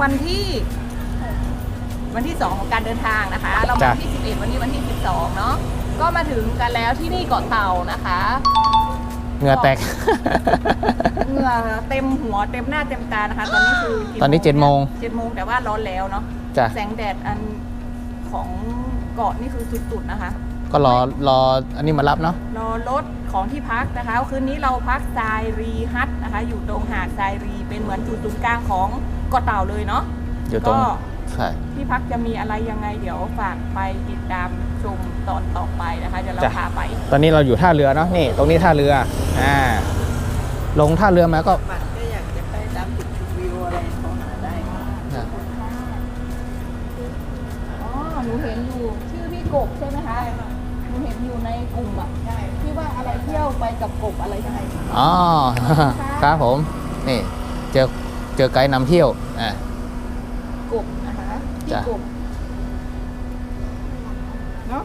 วันที่2ของการเดินทางนะคะเรามาที่11วันนี้วันที่12เนาะก็มาถึงกันแล้วที่นี่เกาะเต่านะคะเหงื่อแตก เหงื่อเต็มหัวเต็มหน้าเต็มตานะคะตอนนี้คือตอนนี้7 โมงแต่ว่าร้อนแล้วเนาะแสงแดดอันของเกาะนี่คือสุดๆนะคะก็รออันนี้มารับเนาะรอรถของที่พักนะคะคืนนี้เราพักทรายรีฮัทนะคะอยู่ตรงหาดทรายรีเป็นเหมือนจุดศูนย์กลางของเกาะเต่าเลยเนาะอยู่ตรงใช่ที่พักจะมีอะไรยังไงเดี๋ยวฝากไปติดตามชมตอนต่อไปนะคะเดี๋ยวเราพาไปตอนนี้เราอยู่ท่าเรือเนาะนี่ตรงนี้ท่าเรือลงท่าเรือมาก็อยากจะไปตามจุดชมวิวอะไรเขาหาได้อ๋อหนูเห็นอยู่ชื่อพี่กบใช่ไหมคะหนูเห็นอยู่ในกลุ่มอ่ะใช่ที่ว่าอะไรเที่ยวไปกับกบอะไรใช่ไหมอ๋อครับผมนี่เจอไกด์นำเที่ยวกบนะคะพี่กบเนาะ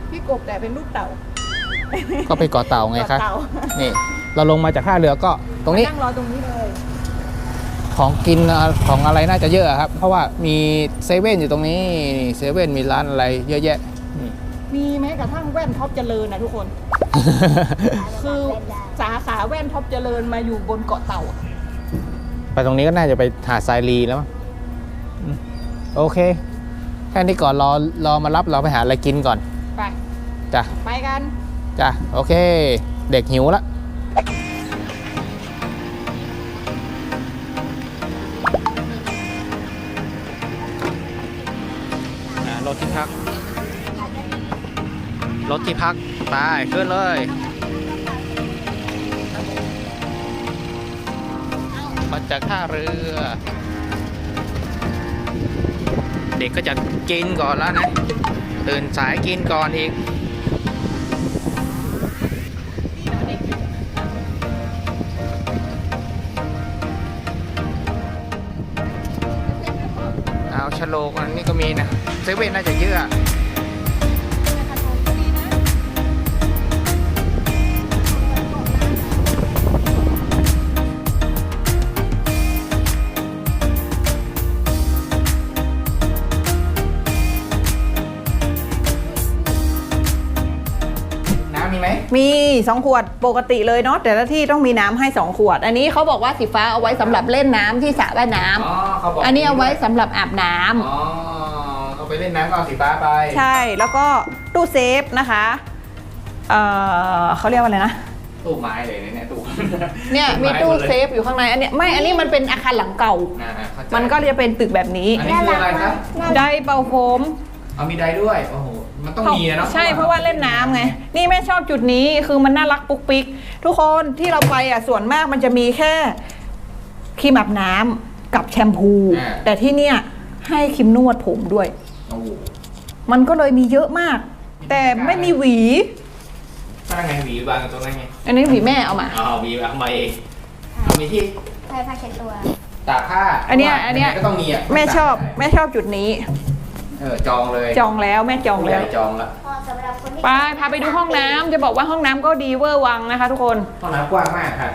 พี่กบแต่เป็นลูกเต่าก็ไปเกาะเต่าไงคะนี่เราลงมาจากท่าเรือก็ตรงนี้นั่งรอตรงนี้เลยของกินของอะไรน่าจะเยอะครับเพราะว่ามีเซเว่นอยู่ตรงนี้เซเว่นมีร้านอะไรเยอะแยะมีแม้กระทั่งแว่นท็อปเจริญนะทุกคน คือสาขาแว่นท็อปเจริญมาอยู่บนเกาะเต่าไปตรงนี้ก็น่าจะไปหาดทรายรีแล้วมั้งโอเคแค่นี้ก่อนรอมารับเราไปหาอะไรกินก่อนไปจ้ะไปกันจ้ะโอเคเด็กหิวละรถที่พักไปขึ้นเลยมาจากท่าเรือเด็กก็จะกินก่อนแล้วนะตื่นสายกินก่อนอีกเอาชะโลกอันนี้ก็มีนะเซเว่นน่าจะเยอะมี2 ขวดปกติเลยเนาะแต่ละที่ต้องมีน้ำให้2 ขวดอันนี้เขาบอกว่าสีฟ้าเอาไว้สำหรับเล่นน้ำที่สระว่ายน้ำอันนี้เอาไว้สำหรับอาบน้ำเอาไปเล่นน้ำก็เอาสีฟ้าไปใช่แล้วก็ตู้เซฟนะคะเขาเรียกว่าอะไรนะตู้ไม้เลยเนี่ยตู้เนี่ยมีตู้เซฟอยู่ข้างในอันนี้มันเป็นอาคารหลังเก่ามันก็จะเป็นตึกแบบนี้อันนี้คืออะไรครับไดเป่าโฟมมีไดด้วยโอ้โหมันต้องมีนะใช่เพราะว่าเล่นน้ำไงนี่แม่ชอบจุดนี้คือมันน่ารักปุ๊กปิ๊กทุกคนที่เราไปส่วนมากมันจะมีแค่ครีมอาบน้ำกับแชมพูแต่ที่เนี่ยให้ครีมนวดผมด้วยมันก็เลยมีเยอะมากแต่ไม่มีหวีถ้าไงหวีบางตรงนั้นไงอันนี้หวีแม่เอามาหวีเอามาเองเอามีที่ใช้ผ้าเช็ดตัวตากผ้าอันเนี้ยก็ต้องมีแม่ชอบจุดนี้จองเลยจองแล้วแม่จองแล้วจองแล้วพาไปดูห้องน้ำจะบอกว่าห้องน้ำก็ดีเวอร์วังนะคะทุกคนห้องน้ำกว้างมากค่ะ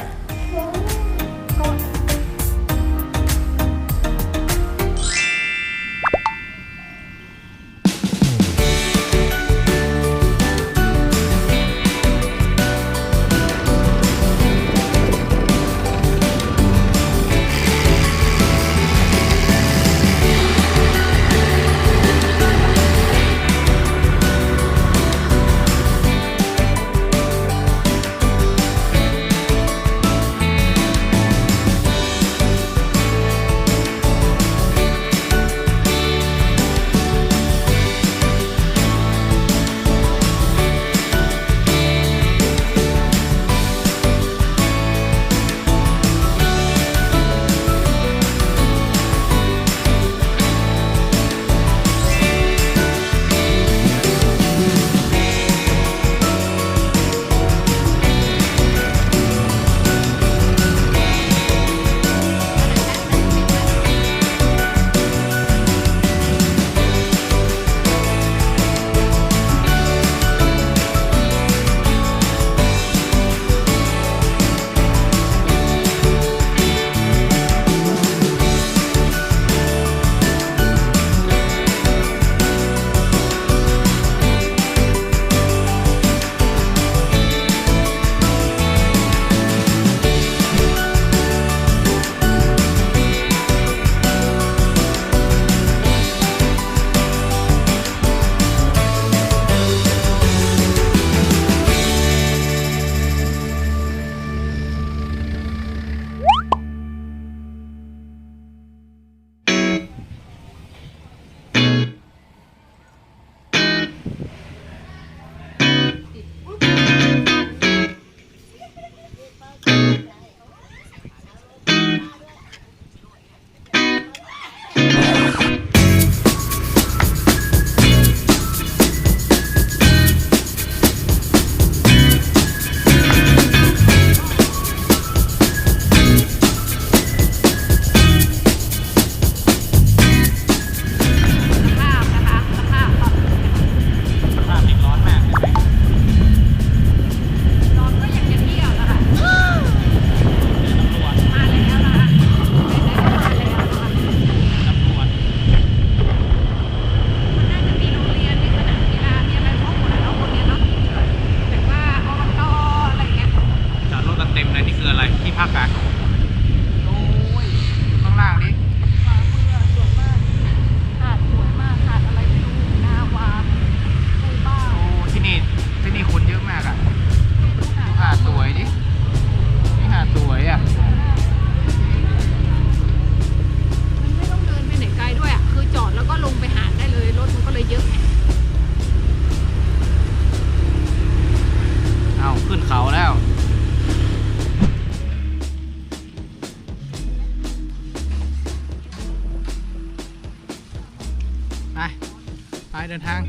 ไปเดินทาง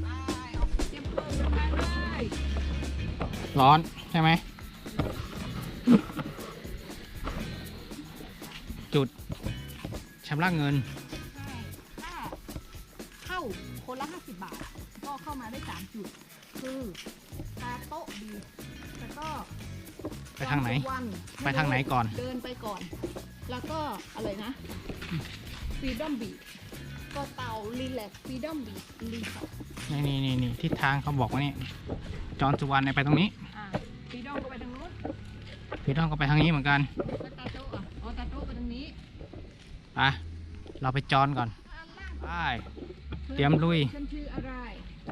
ไปออกเตรียมตัวเดินทางเลย ร้อนใช่ไหม จุดชำระเงิน ใช่ถ้าเข้าคนละ50 บาท ก็เข้ามาได้3จุด คือตาโต๊ะดีแล้วก็ ไปทางไหน วัน ไปทางไหนก่อน เดินไปก่อน แล้วก็อะไรนะ Freedom Beach ก็เตา Relax Freedom Beach รีสอร์ท นี่ทิศทางเขาบอกว่านี่จอห์นสุวรรณเนี่ยไปตรงนี้ Freedom ก็ไปทางนู้น พี่ต้องก็ไปทางนี้เหมือนกัน แล้วตาโต๊ะอ่ะอ๋อตาโต๊ะไปทางนี้ ไปเราไปจอห์นก่อนไปเตรียมลุย ฉันชื่ออะไร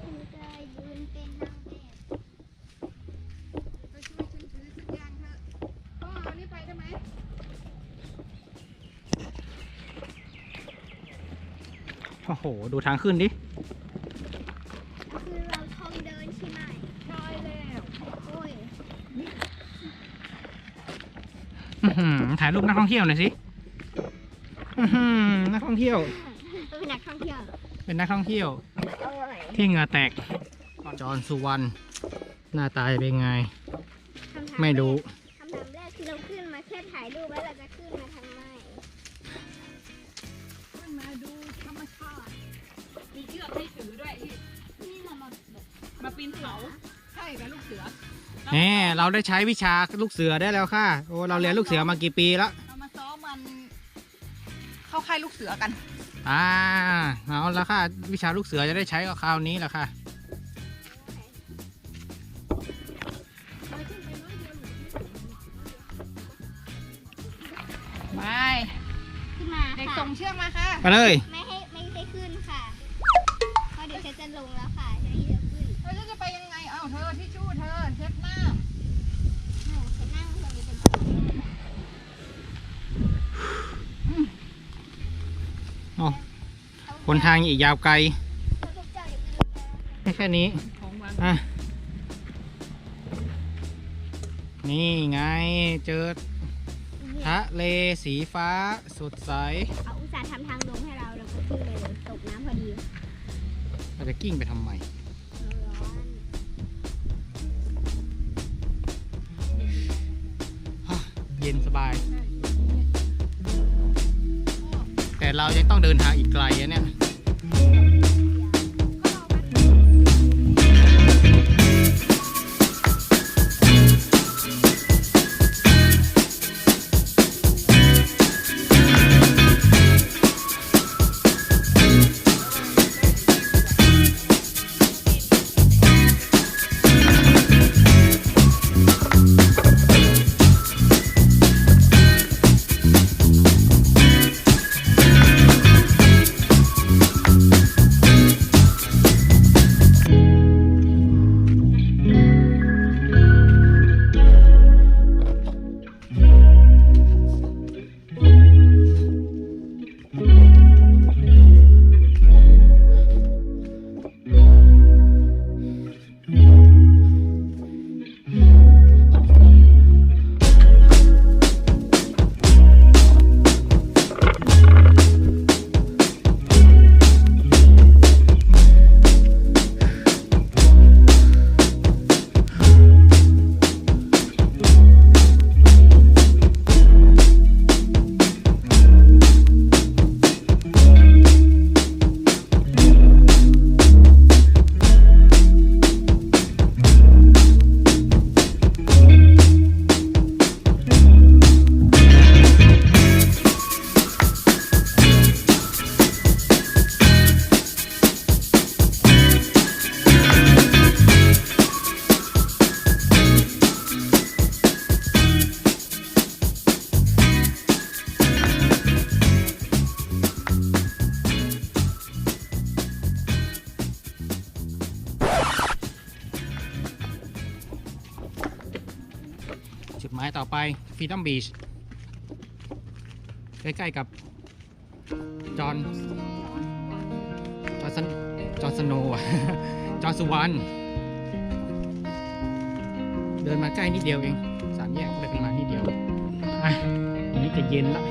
คุณเคยยืนเป็นนางแบบ ไปช่วยฉันถือสักอย่างเถอะพ่อเอานี่ไปได้ไหม โอ้โหดูทางขึ้นดิ คือเราท่องเดินใช่ไหม ใช่แล้ว โอ้ย ถ่ายรูปนักท่องเที่ยวหน่อยสินักท่องเที่ยว เป็นนักท่องเที่ยว เป็นนักท่องเที่ยว โอ้ย ที่เหงื่อแตกจอห์นสุวรรณหน้าตาเป็นไง คำถาม ไม่รู้ คำถามแรกคือเราขึ้นมาแค่ถ่ายรูปแล้วเราจะขึ้นมาทำไม ขึ้นมาดูธรรมชาติ มีเชือกให้ถือด้วยที่ นี่เรามา ปีนเขาใช่กับลูกเสือ เราได้ใช้วิชาลูกเสือได้แล้วค่ะโอ้เราเรียนลูกเสือมากี่ปีแล้ว เรามาซ้อมมันเข้าค่ายลูกเสือกัน เอาแล้วค่ะวิชาลูกเสือจะได้ใช้กับคราวนี้แหละค่ะ ไป ขึ้นมา เด็ก ค่ะ ส่งเชือกมาค่ะ ไปเลย ไม่ให้ขึ้นค่ะเพราะเดี๋ยวฉันจะลงแล้วค่ะจะให้เธอขึ้น แล้วจะไปยังไง เอ้าเธอที่ชู้เธอเช็ดหน้า ฉันนั่งตรงนี้เป็น คนทางอีกยาวไกล เขาจะเจออยู่เป็น แค่นี้ ของวัน นี่ไงเจอทะเลสีฟ้าสดใส เอาอุตส่าห์ทำทางลงให้เราก็ขึ้นไปเลยตกน้ำพอดี เราจะกิ้งไปทำไม ร้อน เย็นสบาย แต่เรายังต้องเดินทางอีกไกลอะเนี่ย จุดหมายต่อไป Freedom Beach ใกล้ๆกับจอห์นสโนว์ จอห์นสุวรรณเดินมาใกล้นิดเดียวเอง3 แยกไปเป็นมานิดเดียวอันนี้จะเย็นละ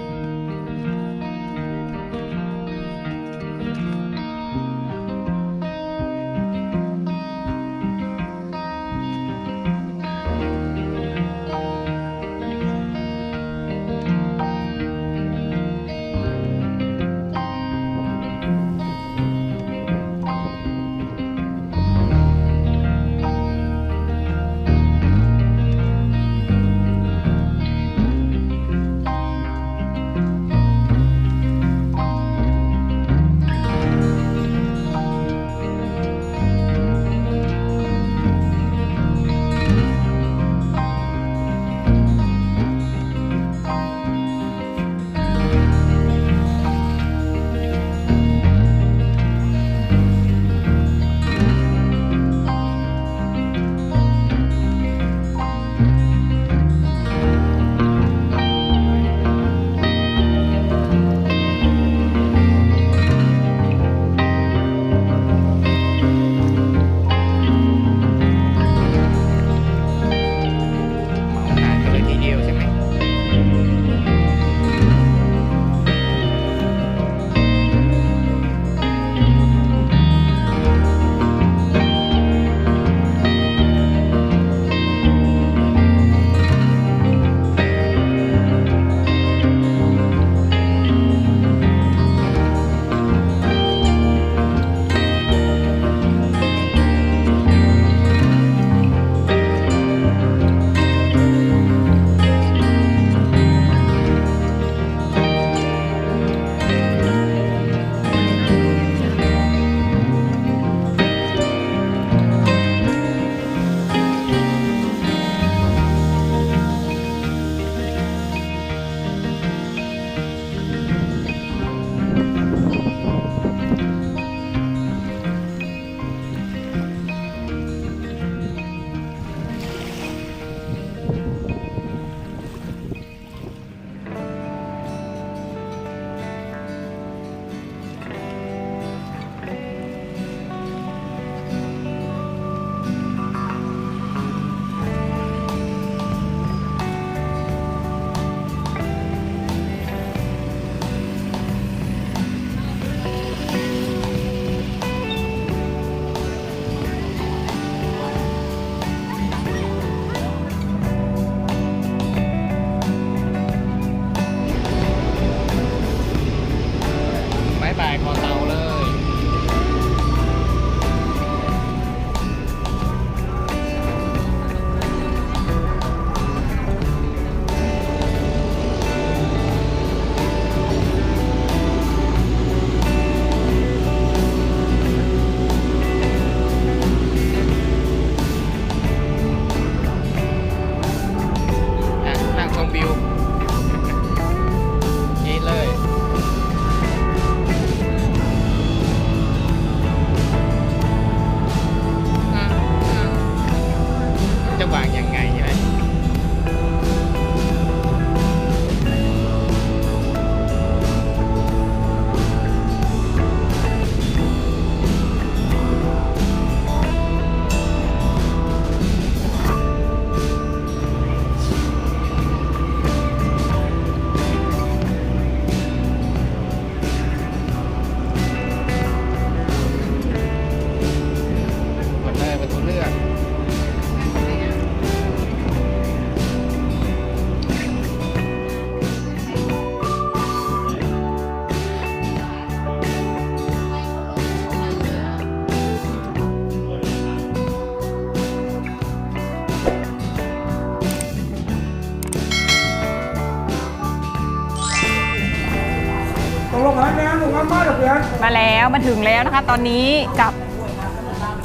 มาแล้วมาถึงแล้วนะคะ ตอนนี้กับ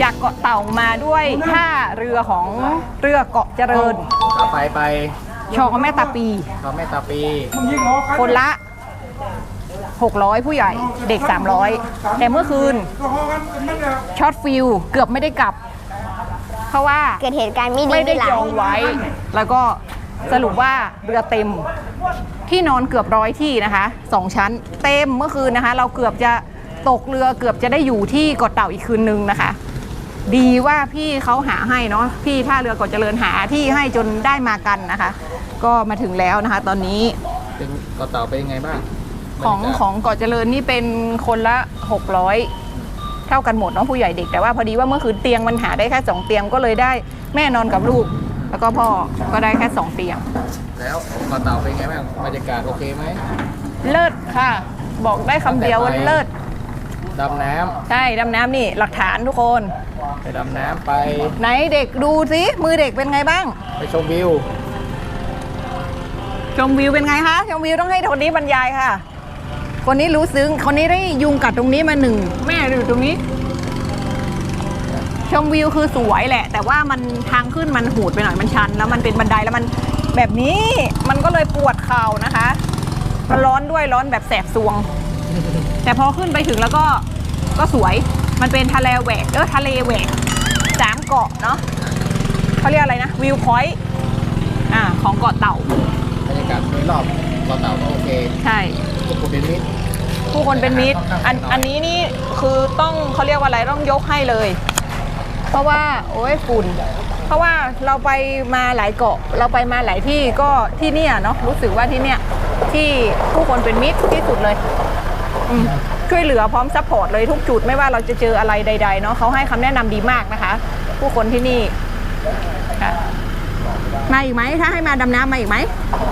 จากเกาะเต่ามาด้วยท่าเรือของเรือเกาะเจริญ ต่อไปไป ชอแม่ตาปี เขาแม่ตาปี คนละ 600 ผู้ใหญ่เด็ก 300 แต่เมื่อคืนช็อตฟิลเกือบไม่ได้กลับ เพราะว่า เกิดเหตุการณ์ไม่ดี ไม่ได้ หลั จองไว้ แล้วก็สรุปว่าเรือเต็มที่นอนเกือบ100ที่นะคะ2ชั้นเต็มเมื่อคืนนะคะ เราเกือบจะตกเรือเกือบจะได้อยู่ที่เกาะเต่าอีกคืนนึงนะคะ ดีว่าพี่เขาหาให้เนาะพี่ท่าเรือเกาะเจริญหาที่ให้จนได้มากันนะคะ ก็มาถึงแล้วนะคะ ตอนนี้ เป็นเกาะเต่าเป็นยังไงบ้าง ของเกาะเจริญนี่เป็นคนละ 600 เท่ากันหมดเนาะผู้ใหญ่เด็กแต่ว่าพอดีว่าเมื่อคืนเตียงมันหาได้แค่2เตียงก็เลยได้แม่นอนกับลูก แล้วก็พ่อก็ได้แค่2เตียง แล้วเกาะเต่าเป็นยังไงบ้างบรรยากาศโอเคไหม เลิศค่ะ บอกได้คำเดียวว่าเลิศ ดำน้ ใช่ดำน้ำนี่หลักฐานทุกคน ำไปดำน้ำไป ไหนเด็กดูสิมือเด็กเป็นไงบ้าง ไปชมวิว ชมวิวเป็นไงคะชมวิวต้องให้คนนี้บรรยายค่ะ คนนี้รู้ซึ้งคนนี้ได้ยุงกัดตรงนี้มาหนึ่งแม่อยู่ตรงนี้ ชมวิวคือสวยแหละ แต่ว่ามันทางขึ้นมันหูดไปหน่อยมันชัน แล้วมันเป็นบันไดแล้วมันแบบนี้มันก็เลยปวดเข่านะคะมันร้อนด้วยร้อนแบบแสบซวง แต่พอขึ้นไปถึงแล้วก็สวยมันเป็นทะเลแหวกทะเลแหวก3 เกาะเนาะเขาเรียกอะไรนะวิวพอยต์ของเกาะเต่า บรรยากาศโดยรอบเกาะเต่าก็โอเค ใช่ ทุกคนเป็นมิตร ผู้คนเป็นมิตรอันนี้นี่คือต้องเขาเรียกว่าอะไรต้องยกให้เลย เพราะว่าโอ้ยฝุ่นเพราะว่าเราไปมาหลายเกาะเราไปมาหลายที่ก็ที่เนี่ยเนาะรู้สึกว่าที่เนี่ยที่ผู้คนเป็นมิตรที่สุดเลยช่วยเหลือพร้อมซัพพอร์ตเลยทุกจุดไม่ว่าเราจะเจออะไรใดๆเนาะเขาให้คำแนะนำดีมากนะคะ ผู้คนที่นี่ค่ะมาอีกไหมถ้าให้มาดำน้ำมาอีกไหม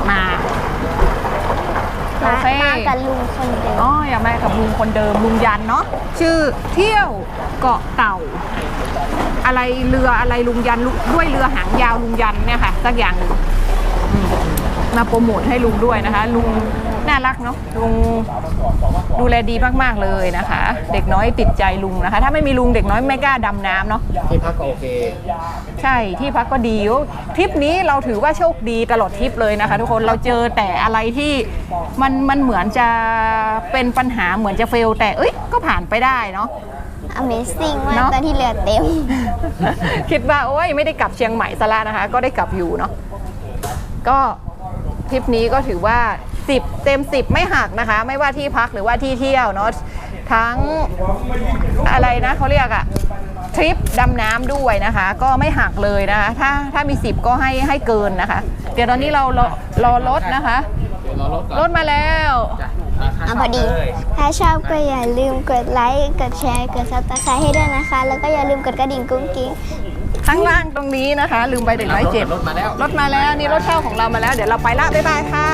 มาโอเค มากับลุงคนเดิม อ๋ออยากมากับลุงคนเดิมลุงยันเนาะชื่อเที่ยวเกาะเต่า อะไรเรืออะไรลุงยันด้วยเรือหางยาวลุงยันเนี่ยค่ะสักอย่างหนึ่งมาโปรโมทให้ลุงด้วยนะคะ ลุงน่ารักเนาะลุงดูแลดีมากๆเลยนะคะ เด็กน้อยติดใจลุงนะคะ ถ้าไม่มีลุงเด็กน้อยไม่กล้าดำน้ำเนาะ ที่พักก็โอเค ใช่ที่พักก็ดีทริปนี้เราถือว่าโชคดีตลอดทริปเลยนะคะ ทุกคนเราเจอแต่อะไรที่มันเหมือนจะเป็นปัญหาเหมือนจะเฟลแต่เอ้ยก็ผ่านไปได้เนาะ Amazing มาก เนอะ ตอนที่เรือเต็ม คิดว่าโอ้ยไม่ได้กลับเชียงใหม่ซะแล้วนะคะ ก็ได้กลับอยู่เนาะก็ทริปนี้ก็ถือว่า10เต็ม10ไม่หักนะคะ ไม่ว่าที่พักหรือว่าที่เที่ยวเนาะทั้งอะไรนะเขาเรียกอะทริปดำน้ำด้วยนะคะ ก็ไม่หักเลยนะคะถ้ามี10ก็ให้เกินนะคะ เดี๋ยวตอนนี้เรารอรถนะคะ เดี๋ยวรอรถก่อน รถมาแล้ว จ้ะ พอดี ถ้าชอบก็อย่าลืมกดไลค์ กดแชร์ กดซับสไครต์ให้ด้วยนะคะ แล้วก็อย่าลืมกดกระดิ่งกุ้งกิ้ง ข้างล่างตรงนี้นะคะ ลืมไป107 รถมาแล้ว รถมาแล้วนี่รถเช่าของเรามาแล้ว เดี๋ยวเราไปละบ๊ายบายค่ะ